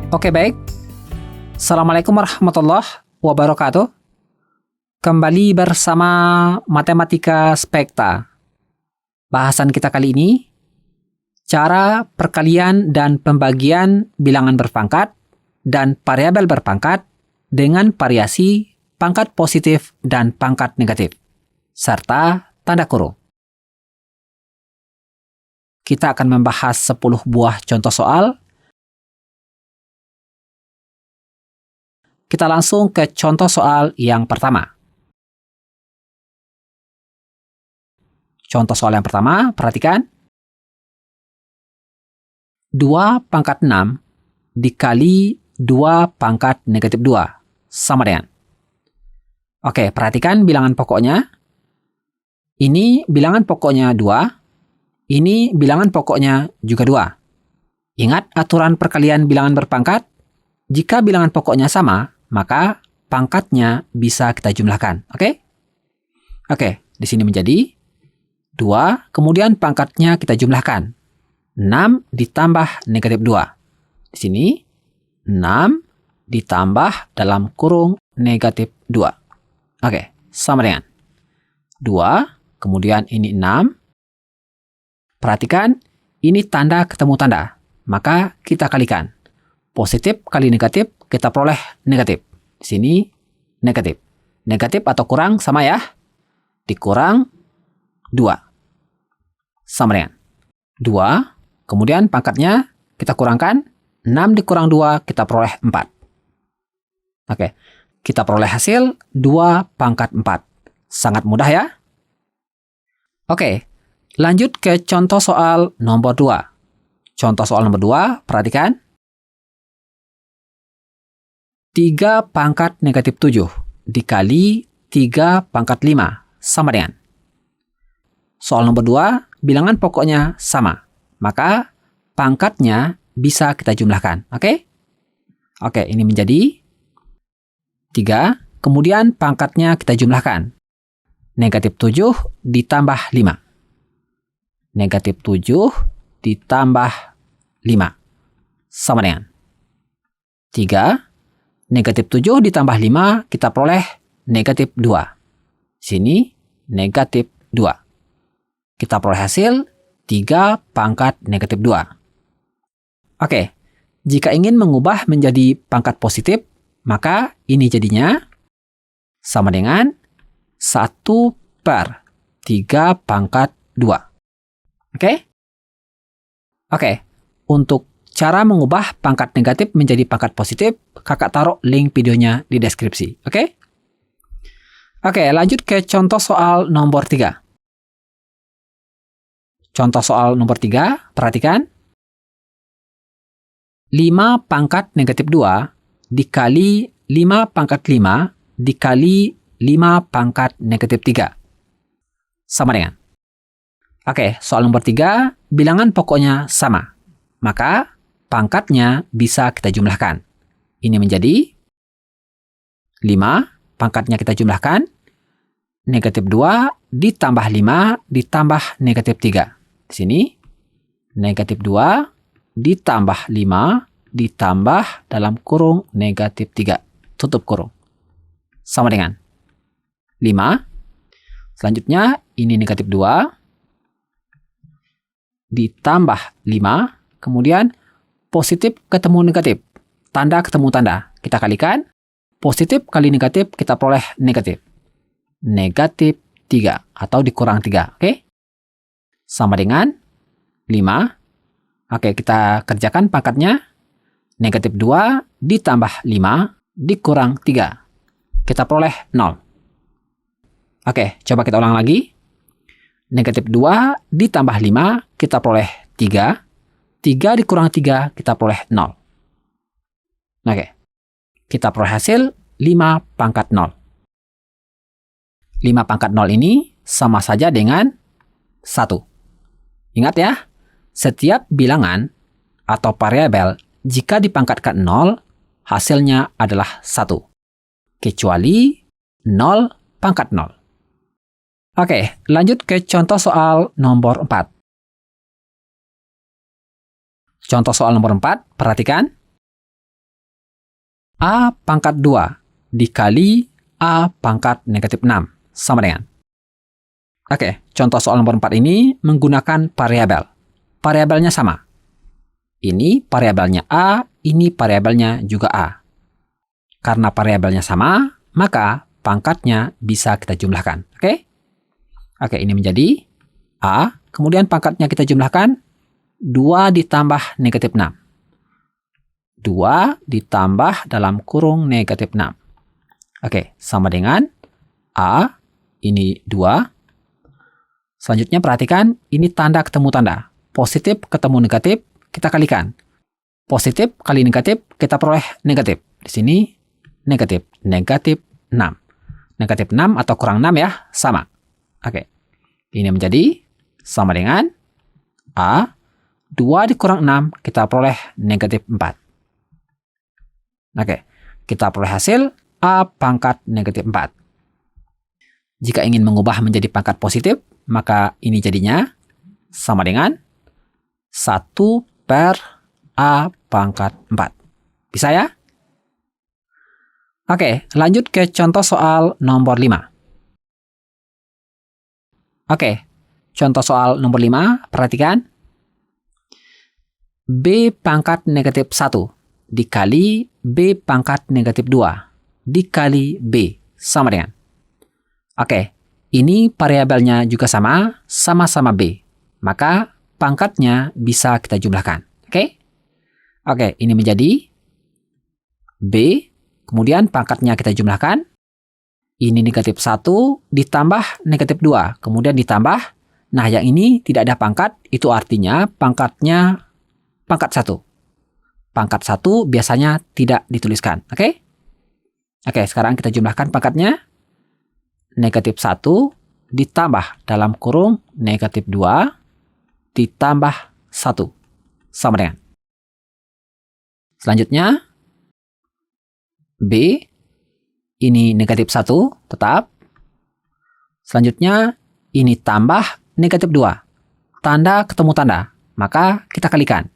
Oke, baik. Assalamualaikum warahmatullahi wabarakatuh. Kembali bersama Matematika Spekta. Bahasan kita kali ini, cara perkalian dan pembagian bilangan berpangkat dan variabel berpangkat dengan variasi pangkat positif dan pangkat negatif, serta tanda kurung. Kita akan membahas 10 buah contoh soal. Kita langsung ke contoh soal yang pertama. Contoh soal yang pertama, perhatikan. 2 pangkat 6 dikali 2 pangkat negatif 2 sama dengan. Oke, perhatikan bilangan pokoknya. Ini bilangan pokoknya 2. Ini bilangan pokoknya juga 2. Ingat aturan perkalian bilangan berpangkat? Jika bilangan pokoknya sama, maka pangkatnya bisa kita jumlahkan. Oke? Oke, di sini menjadi 2, kemudian pangkatnya kita jumlahkan. 6 ditambah negatif 2. Di sini, 6 ditambah dalam kurung negatif 2. Oke, sama dengan 2, kemudian ini 6. Perhatikan, ini tanda ketemu tanda. Maka kita kalikan. Positif kali negatif, kita peroleh negatif. Di sini, negatif. Negatif atau kurang sama ya. Dikurang 2. Sama dengan 2. Kemudian pangkatnya kita kurangkan. 6 dikurang 2, kita peroleh 4. Oke. Kita peroleh hasil 2 pangkat 4. Sangat mudah ya. Oke. Lanjut ke contoh soal nomor 2. Contoh soal nomor 2, perhatikan. 3 pangkat negatif 7 dikali 3 pangkat 5 sama dengan. Soal nomor 2, bilangan pokoknya sama. Maka pangkatnya bisa kita jumlahkan. Oke? Oke, ini menjadi 3. Kemudian pangkatnya kita jumlahkan. Negatif 7 ditambah 5. Negatif 7 ditambah 5 sama dengan 3. Negatif 7 ditambah 5, kita peroleh negatif 2. Sini, negatif 2. Kita peroleh hasil 3 pangkat negatif 2. Oke, jika ingin mengubah menjadi pangkat positif, maka ini jadinya sama dengan 1/3 pangkat 2. Oke? Oke, untuk cara mengubah pangkat negatif menjadi pangkat positif, kakak taruh link videonya di deskripsi. Oke? Oke, lanjut ke contoh soal nomor 3. Contoh soal nomor 3, perhatikan. 5 pangkat negatif 2 dikali 5 pangkat 5 dikali 5 pangkat negatif 3. Sama dengan. Oke, soal nomor 3, bilangan pokoknya sama. Maka pangkatnya bisa kita jumlahkan. Ini menjadi 5, pangkatnya kita jumlahkan. Negatif 2 ditambah 5 ditambah negatif 3. Di sini, negatif 2 ditambah 5 ditambah dalam kurung negatif 3. Tutup kurung. Sama dengan 5. Selanjutnya, ini negatif 2 ditambah 5. Kemudian, positif ketemu negatif. Tanda ketemu tanda. Kita kalikan. Positif kali negatif, kita peroleh negatif. Negatif 3 atau dikurang 3. Oke? Sama dengan 5. Oke, kita kerjakan pangkatnya. Negatif 2 ditambah 5 dikurang 3. Kita peroleh 0. Oke, coba kita ulang lagi. Negatif 2 ditambah 5, kita peroleh 3. 3 dikurang 3, kita peroleh 0. Oke. Kita peroleh hasil 5 pangkat 0. 5 pangkat 0 ini sama saja dengan 1. Ingat ya, setiap bilangan atau variabel jika dipangkatkan 0, hasilnya adalah 1. Kecuali 0 pangkat 0. Oke, lanjut ke contoh soal nomor 4. Contoh soal nomor 4, perhatikan. A pangkat 2 dikali A pangkat negatif 6 sama dengan. Oke, contoh soal nomor 4 ini menggunakan variabel. Variabelnya sama. Ini variabelnya A, ini variabelnya juga A. Karena variabelnya sama, maka pangkatnya bisa kita jumlahkan. Oke? Oke, ini menjadi A, kemudian pangkatnya kita jumlahkan 2 ditambah negatif 6. 2 ditambah dalam kurung negatif 6. Oke, sama dengan A, ini 2. Selanjutnya perhatikan, ini tanda ketemu tanda. Positif ketemu negatif, kita kalikan. Positif kali negatif, kita peroleh negatif. Di sini negatif. Negatif 6. Negatif 6 atau kurang 6 ya, sama. Oke. Ini menjadi sama dengan A, 2 dikurang 6, kita peroleh negatif 4. Oke. Kita peroleh hasil A pangkat negatif 4. Jika ingin mengubah menjadi pangkat positif, maka ini jadinya sama dengan 1 per A pangkat 4. Bisa ya? Oke, lanjut ke contoh soal nomor 5. Oke, contoh soal nomor 5, perhatikan. B pangkat negatif 1 dikali B pangkat negatif 2 dikali B sama dengan. Oke, ini variabelnya juga sama, sama-sama B. Maka pangkatnya bisa kita jumlahkan. Oke? Oke, ini menjadi B, kemudian pangkatnya kita jumlahkan. Ini negatif 1 ditambah negatif 2, kemudian ditambah. Nah, yang ini tidak ada pangkat, itu artinya pangkatnya pangkat 1. Pangkat 1 biasanya tidak dituliskan. Oke? Oke, sekarang kita jumlahkan pangkatnya. Negatif 1 ditambah dalam kurung negatif 2 ditambah 1 sama dengan. Selanjutnya B, ini negatif 1 tetap. Selanjutnya ini tambah negatif 2. Tanda ketemu tanda, maka kita kalikan.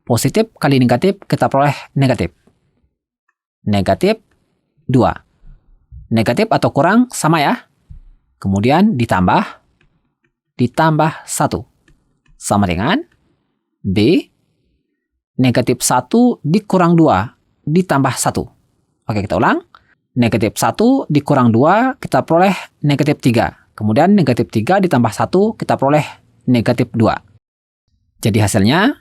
Positif kali negatif, kita peroleh negatif. Negatif 2. Negatif atau kurang sama ya. Kemudian ditambah 1 sama dengan B negatif 1 dikurang 2 ditambah 1. Oke, kita ulang. Negatif 1 dikurang 2 kita peroleh negatif 3. Kemudian negatif 3 ditambah 1 kita peroleh negatif 2. Jadi hasilnya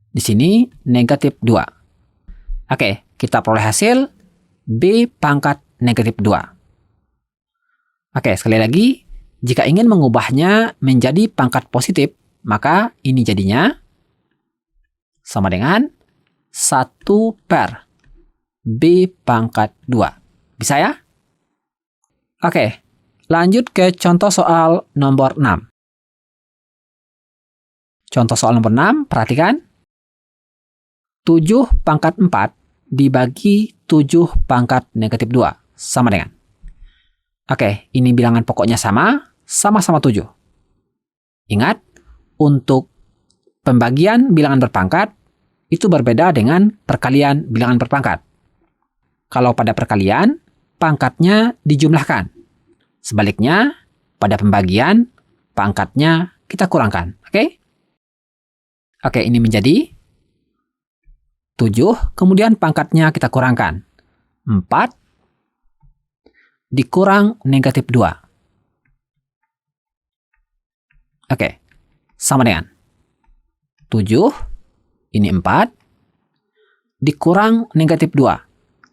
di sini negatif 2. Oke, kita peroleh hasil B pangkat negatif 2. Oke, sekali lagi, jika ingin mengubahnya menjadi pangkat positif, maka ini jadinya sama dengan 1 per B pangkat 2. Bisa ya? Oke, lanjut ke contoh soal nomor 6. Contoh soal nomor 6, perhatikan. 7 pangkat 4 dibagi 7 pangkat negatif 2 sama dengan. Oke, ini bilangan pokoknya sama-sama 7. Ingat, untuk pembagian bilangan berpangkat, itu berbeda dengan perkalian bilangan berpangkat. Kalau pada perkalian, pangkatnya dijumlahkan. Sebaliknya, pada pembagian, pangkatnya kita kurangkan. Oke? Oke, ini menjadi 7, kemudian pangkatnya kita kurangkan. 4 dikurang negatif 2. Oke, sama dengan 7, ini 4, dikurang negatif 2.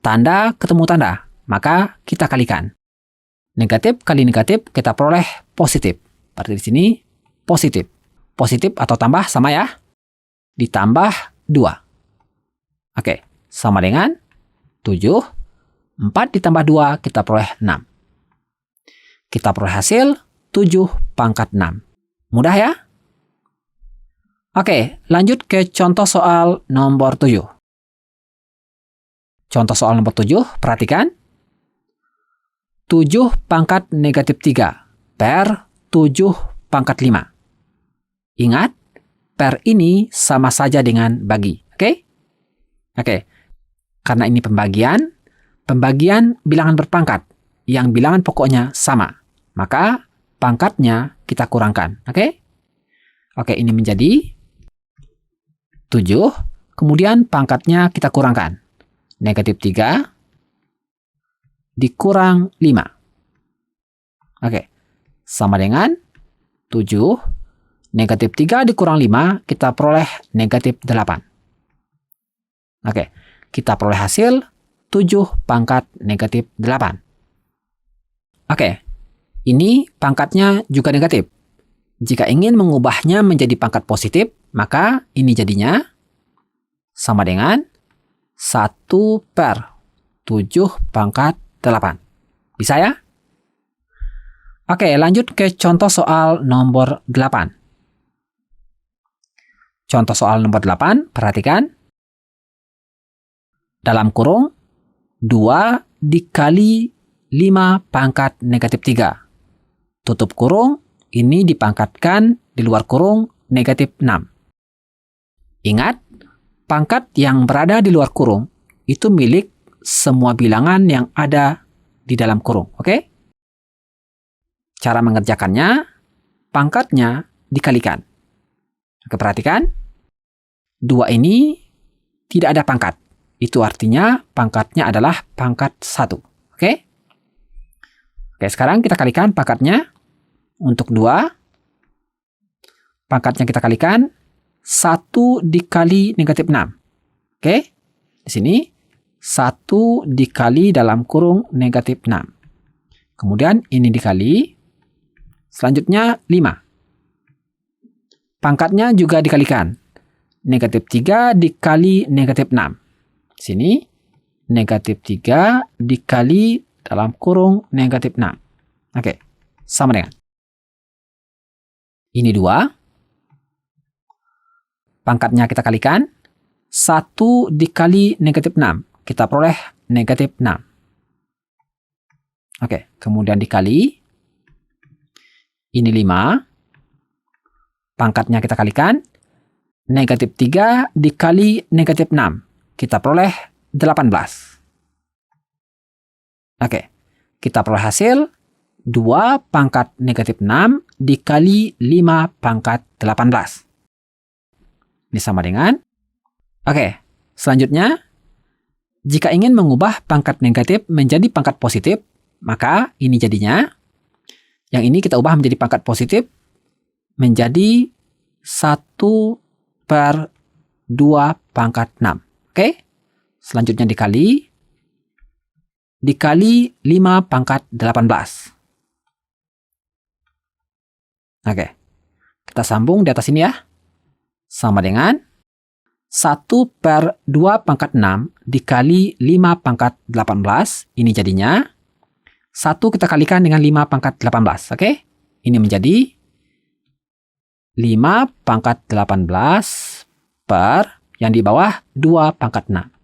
Tanda ketemu tanda, maka kita kalikan. Negatif kali negatif kita peroleh positif. Berarti di sini positif. Positif atau tambah sama ya. Ditambah 2. Oke, sama dengan 7. 4 ditambah 2 kita peroleh 6. Kita peroleh hasil 7 pangkat 6. Mudah ya? Oke, lanjut ke contoh soal nomor 7. Contoh soal nomor 7, perhatikan. 7 pangkat negatif 3 per 7 pangkat 5. Ingat, per ini sama saja dengan bagi. Oke? Oke. Karena ini pembagian bilangan berpangkat yang bilangan pokoknya sama. Maka pangkatnya kita kurangkan. Oke? Oke, ini menjadi 7. Kemudian pangkatnya kita kurangkan. Negatif 3 dikurang 5. Oke, sama dengan 7. Negatif 3 dikurang 5, kita peroleh negatif 8. Oke, kita peroleh hasil 7 pangkat negatif 8. Oke, ini pangkatnya juga negatif. Jika ingin mengubahnya menjadi pangkat positif, maka ini jadinya sama dengan 1/7 pangkat 8. Bisa ya? Oke, lanjut ke contoh soal nomor 8. Contoh soal nomor 8, perhatikan. Dalam kurung, 2 dikali 5 pangkat negatif 3. Tutup kurung, ini dipangkatkan di luar kurung negatif 6. Ingat, pangkat yang berada di luar kurung itu milik semua bilangan yang ada di dalam kurung. Oke? Cara mengerjakannya, pangkatnya dikalikan. Oke, perhatikan. 2 ini tidak ada pangkat. Itu artinya pangkatnya adalah pangkat 1. Oke? Oke, sekarang kita kalikan pangkatnya. Untuk 2, pangkatnya kita kalikan 1 dikali negatif 6. Oke? Di sini 1 dikali dalam kurung negatif 6. Kemudian ini dikali. Selanjutnya 5. Pangkatnya juga dikalikan. Negatif 3 dikali negatif 6. Sini negatif 3 dikali dalam kurung negatif 6. Oke, sama dengan. Ini 2. Pangkatnya kita kalikan. 1 dikali negatif 6. Kita peroleh negatif 6. Oke, kemudian dikali. Ini 5. Pangkatnya kita kalikan. Negatif 3 dikali negatif 6. Kita peroleh 18. Oke, kita peroleh hasil 2 pangkat negatif 6 dikali 5 pangkat 18. Ini sama dengan. Oke, selanjutnya, jika ingin mengubah pangkat negatif menjadi pangkat positif, maka ini jadinya. Yang ini kita ubah menjadi pangkat positif menjadi 1/2 pangkat 6. Oke? Selanjutnya dikali 5 pangkat 18. Oke. Kita sambung di atas ini ya. Sama dengan 1/2 pangkat 6 dikali 5 pangkat 18. Ini jadinya 1 kita kalikan dengan 5 pangkat 18. Oke? Ini menjadi 5 pangkat 18 per yang di bawah 2 pangkat 6.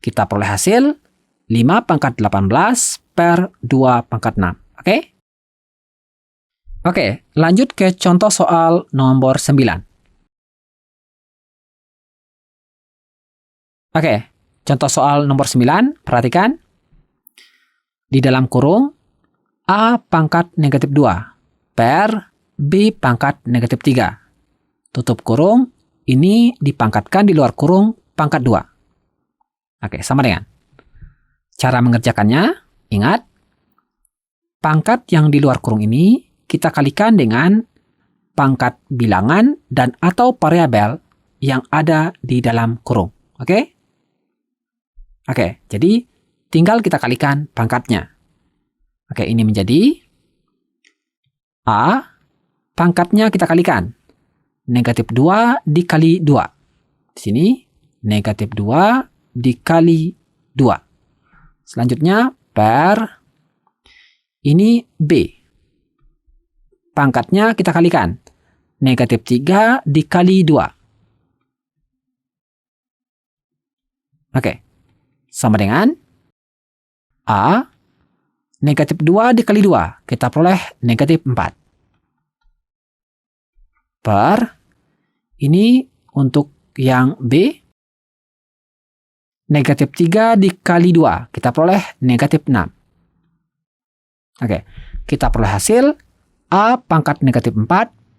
Kita peroleh hasil 5 pangkat 18 per 2 pangkat 6. Oke? Oke, lanjut ke contoh soal nomor 9. Oke, contoh soal nomor 9, perhatikan. Di dalam kurung, A pangkat negatif 2 per B pangkat negatif 3. Tutup kurung, ini dipangkatkan di luar kurung pangkat 2. Oke, sama dengan. Cara mengerjakannya, ingat, pangkat yang di luar kurung ini kita kalikan dengan pangkat bilangan dan atau variabel yang ada di dalam kurung. Oke? Oke, jadi tinggal kita kalikan pangkatnya. Oke, ini menjadi A, pangkatnya kita kalikan. Negatif 2 dikali 2. Di sini, negatif 2 dikali 2. Selanjutnya, per, ini B. Pangkatnya kita kalikan. Negatif 3 dikali 2. Oke, sama dengan A, negatif 2 dikali 2. Kita peroleh negatif 4. Per, ini untuk yang B, negatif 3 dikali 2, kita peroleh negatif 6. Oke, kita peroleh hasil A pangkat negatif 4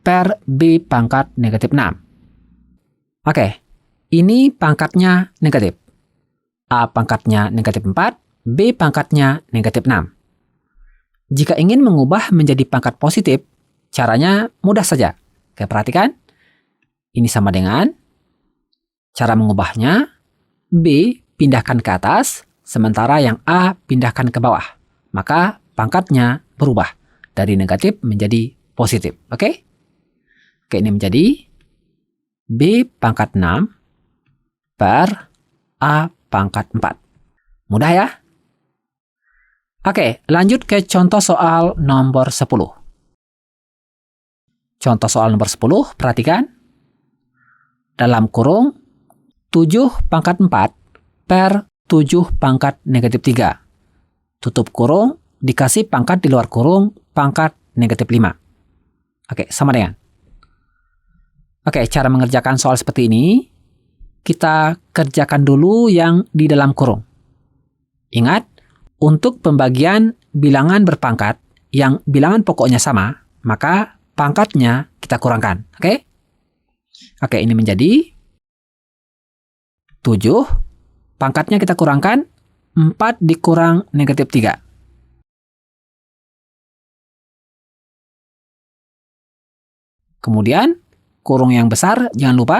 per B pangkat negatif 6. Oke, ini pangkatnya negatif. A pangkatnya negatif 4, B pangkatnya negatif 6. Jika ingin mengubah menjadi pangkat positif, caranya mudah saja. Oke, perhatikan. Ini sama dengan cara mengubahnya, B pindahkan ke atas, sementara yang A pindahkan ke bawah. Maka pangkatnya berubah dari negatif menjadi positif. Oke? Oke, ini menjadi B pangkat 6 per A pangkat 4. Mudah ya? Oke, lanjut ke contoh soal nomor 10. Contoh soal nomor 10, perhatikan. Dalam kurung 7 pangkat 4 per 7 pangkat negatif 3. Tutup kurung, dikasih pangkat di luar kurung, pangkat negatif 5. Oke, sama dengan. Oke, cara mengerjakan soal seperti ini, kita kerjakan dulu yang di dalam kurung. Ingat, untuk pembagian bilangan berpangkat yang bilangan pokoknya sama, maka pangkatnya kita kurangkan. Oke? Oke, ini menjadi 7. Pangkatnya kita kurangkan 4 dikurang negatif 3. Kemudian, kurung yang besar, jangan lupa.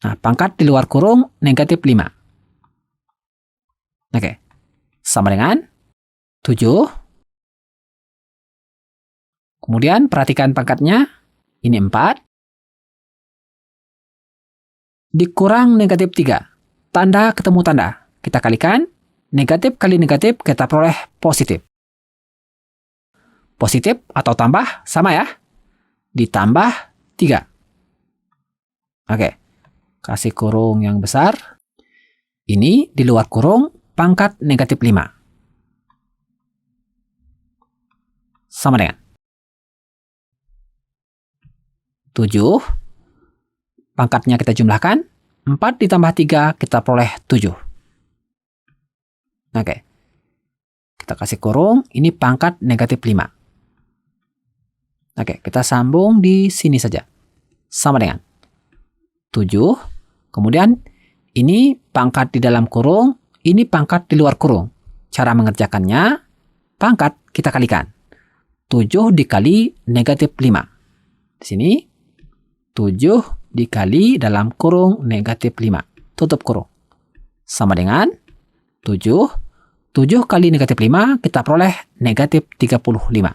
Nah, pangkat di luar kurung negatif 5. Oke, sama dengan 7. Kemudian, perhatikan pangkatnya. Ini 4. Dikurang negatif 3. Tanda ketemu tanda. Kita kalikan. Negatif kali negatif, kita peroleh positif. Positif atau tambah, sama ya. Ditambah 3. Oke. Kasih kurung yang besar. Ini di luar kurung, pangkat negatif 5. Sama dengan 7. Pangkatnya kita jumlahkan. 4 ditambah 3, kita peroleh 7. Oke. Kita kasih kurung, ini pangkat negatif 5. Oke, kita sambung di sini saja. Sama dengan 7. Kemudian, ini pangkat di dalam kurung, ini pangkat di luar kurung. Cara mengerjakannya, pangkat kita kalikan. 7 dikali negatif 5. Di sini, 7 dikali dalam kurung negatif 5. Tutup kurung. Sama dengan 7. 7 kali negatif 5, kita peroleh negatif 35.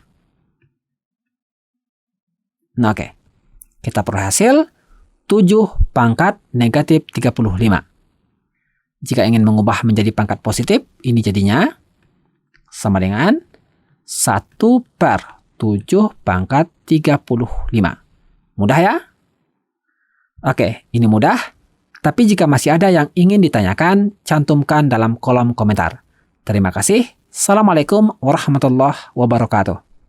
Nah, oke. Kita peroleh hasil 7 pangkat negatif 35. Jika ingin mengubah menjadi pangkat positif, ini jadinya sama dengan 1 per 7 pangkat 35. Mudah ya? Oke, ini mudah. Tapi jika masih ada yang ingin ditanyakan, cantumkan dalam kolom komentar. Terima kasih. Assalamualaikum warahmatullahi wabarakatuh.